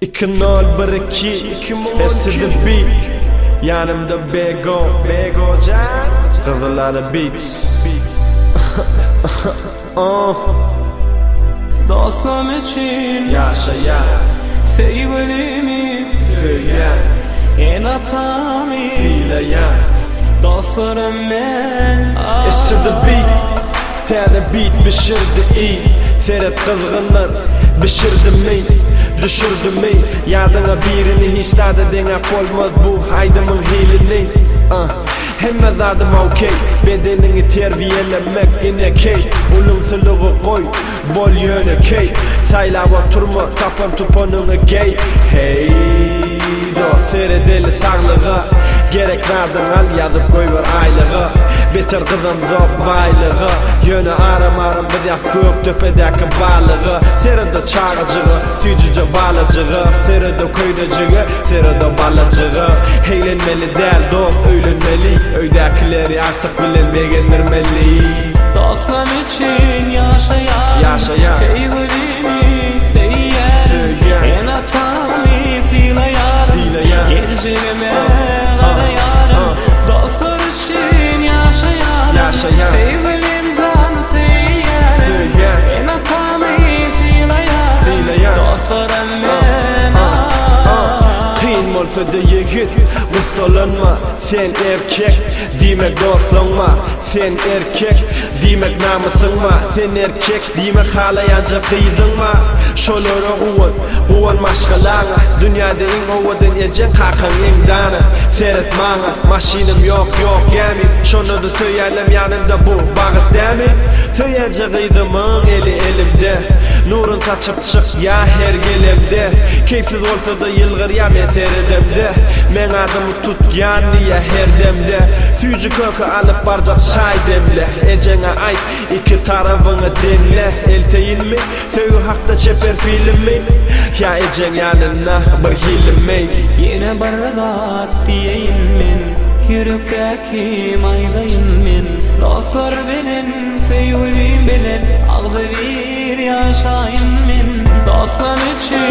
2-0-1-2 S to the beat. Yanımda Bego Can Kızıları Beats. Dostum için Yaşayan sevgilimi söyleyen en hatamı fiileyen dostlarım ben. S to the beat. Tane beat pişirdi iyi. Seyret kızgınlar pişirdi mi? Düşürdü mi? Yadına birini hiç dediğine olmaz bu haydımın hilini. Hemmez adım okey. Bedenini terbiyelemek yine key. Ulumsuluğu koy, bol yönü key. Saylava turma, kapan tupanını gey. Hey, dost seyredeli sağlığı. Gerek verdin al yazıp koy ver aylığı. Beter kızım zor baylığı. Yönü arım bir yaz gök töpedeki balığı. Seride çağıcığı, sücüce balıcığı. Seride köydecığı, seride balıcığı. Eğlenmeli değil dost öğlenmeli. Öydekileri artık bilinmeyendirmeli. Dostum için yaşayan sevgilimi söyleyen en hatamı sileyen gerçeğime arayan dostlar için yaşayan sevgilim can söyleyen en hatamı sileyen dostlarım ben. Kıyın olsa da yigit Vussalanma sen erkek Demek dostlanma sen erkek Demek namusınma sen erkek Demek halayanca kıydınma Şolara uvan maşgalana Dünyada en ovadan ecen kakan en dana Seyret bana maşinim yok gelmin Şonu da söyleyelim yanımda bu bağıt demin Söyleyece kıydımın eli elimde Nurun saçıp çık ya her gelimde Keyifsiz olsa da yılgır ya men seyredemde Men adımı tut yanıya her demde Süyücü kökü alıp barcak çay demle Ecene ait iki tarafını dinle Elteyin mi? Söğü hakta çeper film mi? Ya ecen yanına bir hilim mi? Yine bardat diyeyim min Yürekteki maydayım min Dostlar benim, sevgilim benim Ağda bir yaşayım min Dostlar için